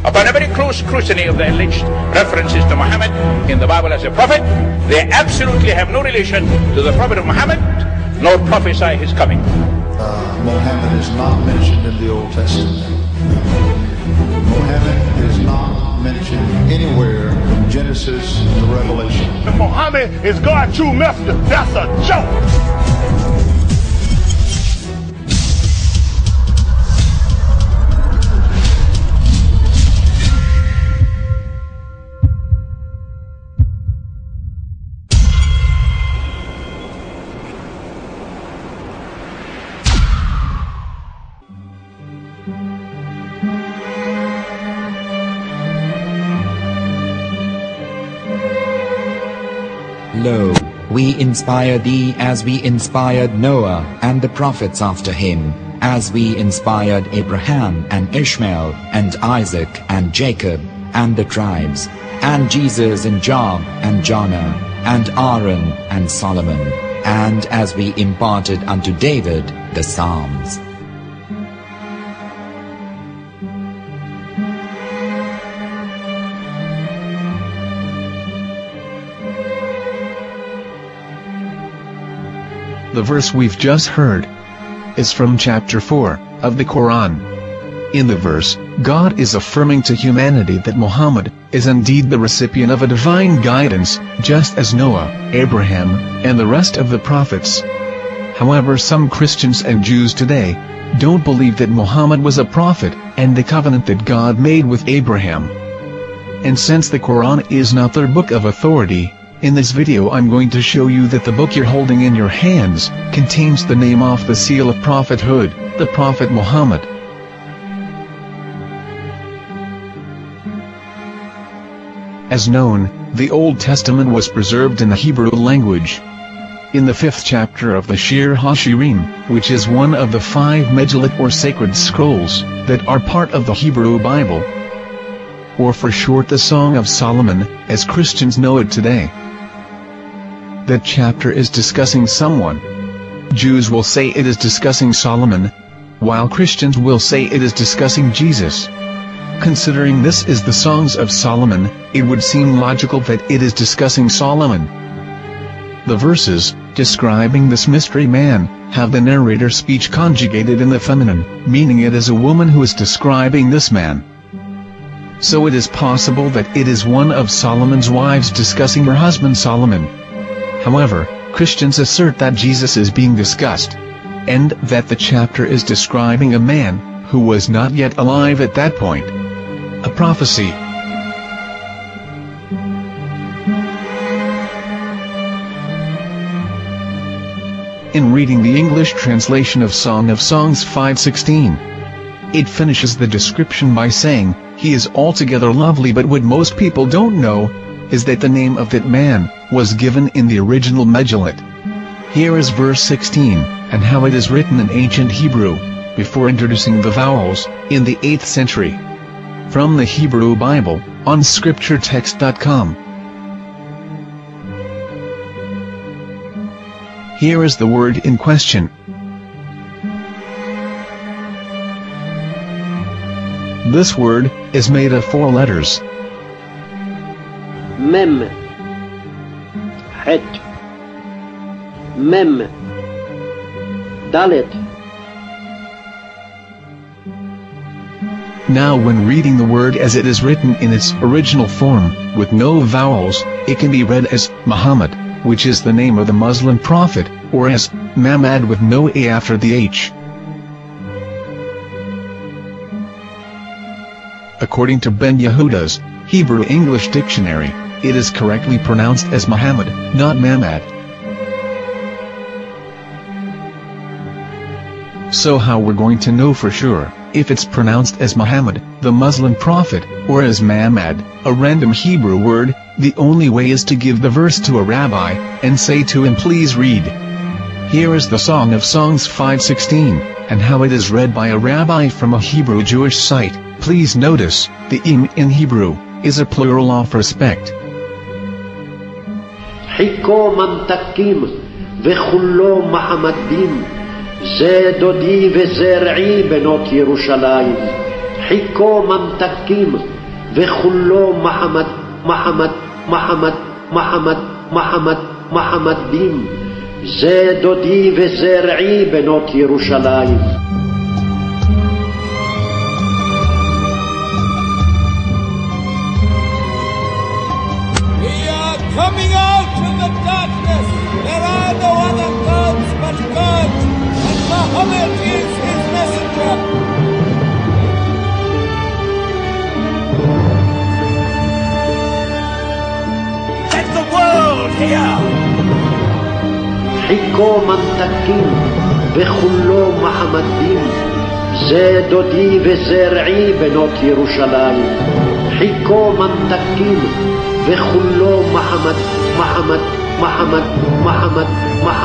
Upon a very close scrutiny of the alleged references to Muhammad in the Bible as a prophet, they absolutely have no relation to the prophet of Muhammad, nor prophesy his coming. Muhammad is not mentioned in the Old Testament. Muhammad is not mentioned anywhere from Genesis to Revelation. Muhammad is God's true messenger. That's a joke. Lo, we inspire thee as we inspired Noah and the prophets after him, as we inspired Abraham and Ishmael and Isaac and Jacob and the tribes, and Jesus and Job and Jonah and Aaron and Solomon, and as we imparted unto David the Psalms. The verse we've just heard is from chapter 4 of the Quran. In the verse, God is affirming to humanity that Muhammad is indeed the recipient of a divine guidance, just as Noah, Abraham, and the rest of the prophets. However, some Christians and Jews today don't believe that Muhammad was a prophet and the covenant that God made with Abraham. And since the Quran is not their book of authority, in this video I'm going to show you that the book you're holding in your hands contains the name off the seal of prophethood, the Prophet Muhammad. As known, the Old Testament was preserved in the Hebrew language. In the 5th chapter of the Shir HaShirim, which is one of the 5 Megillat or sacred scrolls that are part of the Hebrew Bible, or for short the Song of Solomon, as Christians know it today. That chapter is discussing someone. Jews will say it is discussing Solomon, while Christians will say it is discussing Jesus. Considering this is the Songs of Solomon, it would seem logical that it is discussing Solomon. The verses, describing this mystery man, have the narrator's speech conjugated in the feminine, meaning it is a woman who is describing this man. So it is possible that it is one of Solomon's wives discussing her husband Solomon. However, Christians assert that Jesus is being discussed, and that the chapter is describing a man who was not yet alive at that point. A prophecy. In reading the English translation of Song of Songs 5:16, it finishes the description by saying, "He is altogether lovely," but what most people don't know is that the name of that man was given in the original Megillat. Here is verse 16, and how it is written in ancient Hebrew, before introducing the vowels, in the 8th century. From the Hebrew Bible, on scripturetext.com. Here is the word in question. This word is made of 4 letters. Mem, Het, Mem, Dalet. Now when reading the word as it is written in its original form, with no vowels, it can be read as Muhammad, which is the name of the Muslim prophet, or as Mamad with no A after the H. According to Ben Yehuda's Hebrew English Dictionary, it is correctly pronounced as Muhammad, not Mamad. So how we're going to know for sure if it's pronounced as Muhammad, the Muslim prophet, or as Mamad, a random Hebrew word? The only way is to give the verse to a rabbi, and say to him, "Please read." Here is the Song of Songs 5:16, and how it is read by a rabbi from a Hebrew Jewish site. Please notice, the im in Hebrew is a plural of respect. Hiko mamtakim vechullo Mahamadim ze dodi vezer'i benot Yerushalayim. Hiko mamtakim וכולו מחמד, מחמד, מחמד, מחמד, מחמד, מחמדים. זה דודי וזה רעי בנות ירושלים. Coming out from the darkness, there are no other gods but God, and Muhammad is his messenger. Let the world hear. חיכו ממתקים וכולו מחמדים, זה דודי וזה רעי בנות ירושלים. חיכו ממתקים וכולו מחמד, מחמד, מחמד, מחמד, מחמד.